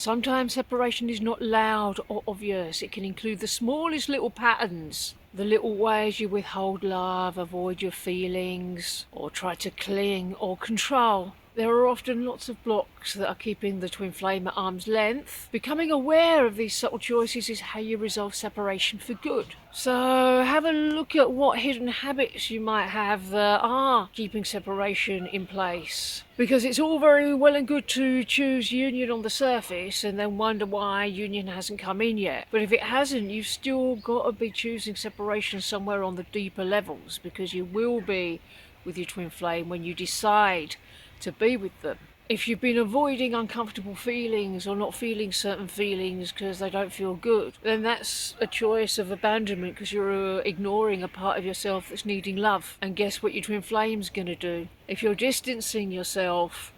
Sometimes separation is not loud or obvious. It can include the smallest little patterns. The little ways you withhold love, avoid your feelings, or try to cling or control. There are often lots of blocks that are keeping the twin flame at arm's length. Becoming aware of these subtle choices is how you resolve separation for good. So have a look at what hidden habits you might have that are keeping separation in place. Because it's all very well and good to choose union on the surface and then wonder why union hasn't come in yet. But if it hasn't, you've still got to be choosing separation somewhere on the deeper levels, because you will be with your twin flame when you decide to be with them. If you've been avoiding uncomfortable feelings or not feeling certain feelings because they don't feel good, then that's a choice of abandonment, because you're ignoring a part of yourself that's needing love. And guess what your twin flame's going to do? If you're distancing yourself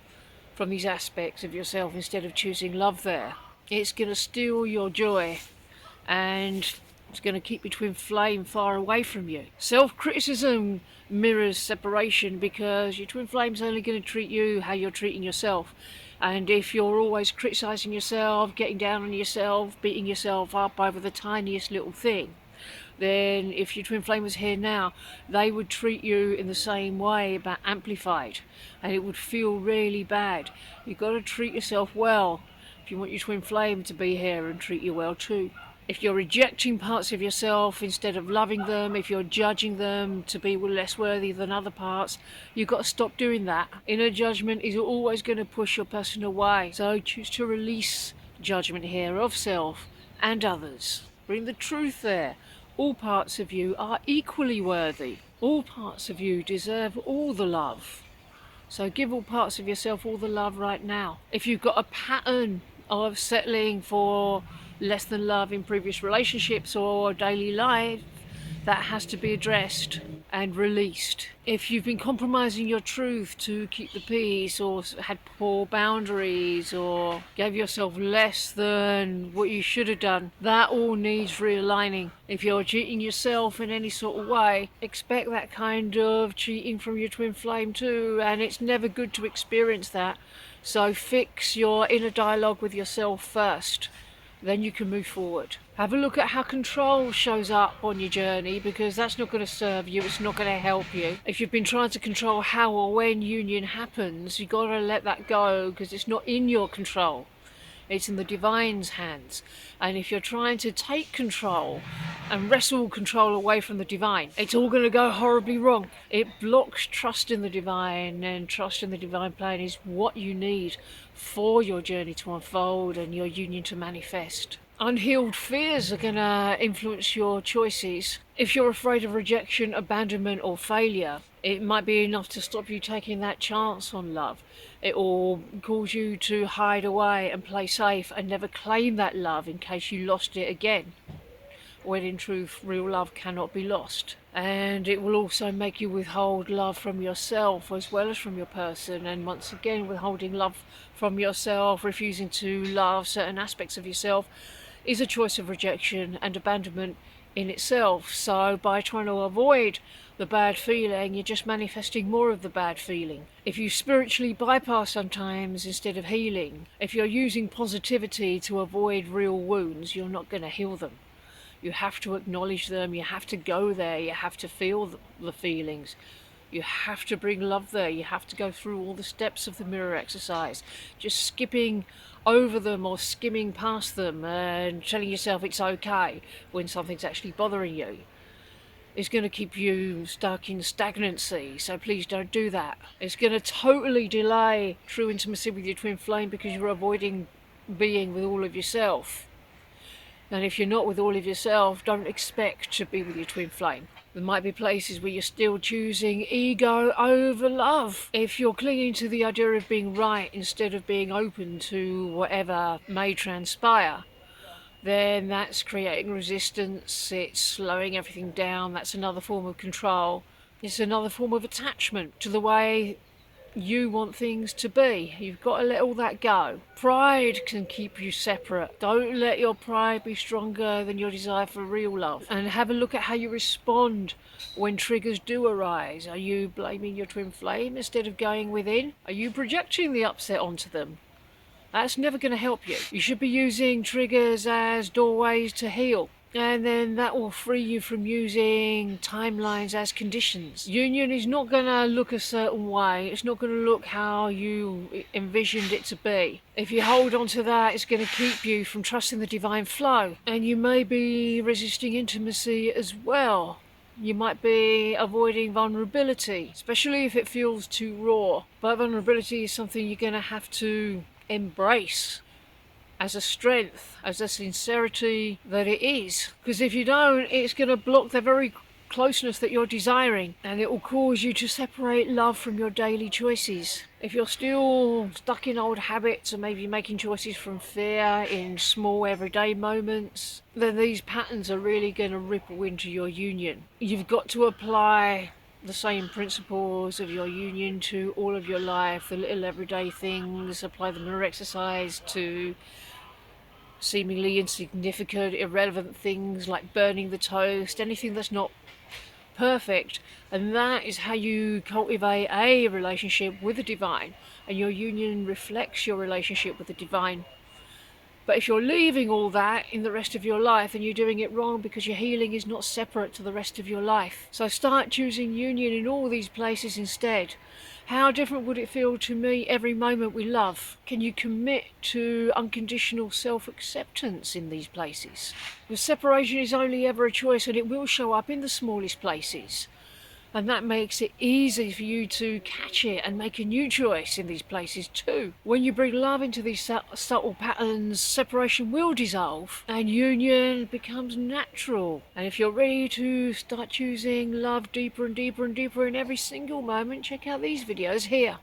from these aspects of yourself instead of choosing love there, it's going to steal your joy, and it's going to keep your twin flame far away from you. Self-criticism mirrors separation, because your twin flame's only going to treat you how you're treating yourself. And if you're always criticising yourself, getting down on yourself, beating yourself up over the tiniest little thing, then if your twin flame was here now, they would treat you in the same way, but amplified, and it would feel really bad. You've got to treat yourself well if you want your twin flame to be here and treat you well too. If you're rejecting parts of yourself instead of loving them, if you're judging them to be less worthy than other parts, you've got to stop doing that. Inner judgment is always going to push your person away. So choose to release judgment here of self and others. Bring the truth there. All parts of you are equally worthy. All parts of you deserve all the love. So give all parts of yourself all the love right now. If you've got a pattern of settling for less than love in previous relationships or daily life, that has to be addressed and released. If you've been compromising your truth to keep the peace, or had poor boundaries, or gave yourself less than what you should have done, that all needs realigning. If you're cheating yourself in any sort of way, expect that kind of cheating from your twin flame too, and it's never good to experience that. So fix your inner dialogue with yourself first. Then you can move forward. Have a look at how control shows up on your journey, because that's not going to serve you, it's not going to help you. If you've been trying to control how or when union happens, you've got to let that go, because it's not in your control. It's in the divine's hands. And if you're trying to take control and wrestle control away from the divine, it's all going to go horribly wrong. It blocks trust in the divine, and trust in the divine plan is what you need for your journey to unfold and your union to manifest. Unhealed fears are going to influence your choices. If you're afraid of rejection, abandonment or failure, it might be enough to stop you taking that chance on love. It will cause you to hide away and play safe and never claim that love in case you lost it again, when in truth real love cannot be lost. And it will also make you withhold love from yourself as well as from your person, and once again withholding love from yourself, refusing to love certain aspects of yourself, is a choice of rejection and abandonment in itself. So by trying to avoid the bad feeling, you're just manifesting more of the bad feeling. If you spiritually bypass sometimes instead of healing, if you're using positivity to avoid real wounds, you're not going to heal them. You have to acknowledge them, you have to go there, you have to feel the feelings. You have to bring love there, you have to go through all the steps of the mirror exercise. Just skipping over them or skimming past them and telling yourself it's okay when something's actually bothering you is going to keep you stuck in stagnancy, so please don't do that. It's going to totally delay true intimacy with your twin flame, because you're avoiding being with all of yourself. And if you're not with all of yourself, don't expect to be with your twin flame. There might be places where you're still choosing ego over love. If you're clinging to the idea of being right instead of being open to whatever may transpire, then that's creating resistance, it's slowing everything down, that's another form of control. It's another form of attachment to the way you want things to be. You've got to let all that go. Pride can keep you separate. Don't let your pride be stronger than your desire for real love. And have a look at how you respond when triggers do arise. Are you blaming your twin flame instead of going within? Are you projecting the upset onto them? That's never going to help you. You should be using triggers as doorways to heal. And then that will free you from using timelines as conditions. Union is not going to look a certain way. It's not going to look how you envisioned it to be. If you hold on to that, it's going to keep you from trusting the divine flow. And you may be resisting intimacy as well. You might be avoiding vulnerability, especially if it feels too raw. But vulnerability is something you're going to have to embrace as a strength, as a sincerity that it is. Because if you don't, it's going to block the very closeness that you're desiring, and it will cause you to separate love from your daily choices. If you're still stuck in old habits and maybe making choices from fear in small everyday moments, then these patterns are really going to ripple into your union. You've got to apply the same principles of your union to all of your life, the little everyday things, apply them in exercise to seemingly insignificant, irrelevant things like burning the toast, anything that's not perfect. And that is how you cultivate a relationship with the divine, and your union reflects your relationship with the divine. But if you're leaving all that in the rest of your life, then you're doing it wrong, because your healing is not separate to the rest of your life. So start choosing union in all these places instead. How different would it feel to me every moment we love? Can you commit to unconditional self-acceptance in these places? Your separation is only ever a choice, and it will show up in the smallest places. And that makes it easy for you to catch it and make a new choice in these places too. When you bring love into these subtle patterns, separation will dissolve and union becomes natural. And if you're ready to start choosing love deeper and deeper and deeper in every single moment, check out these videos here.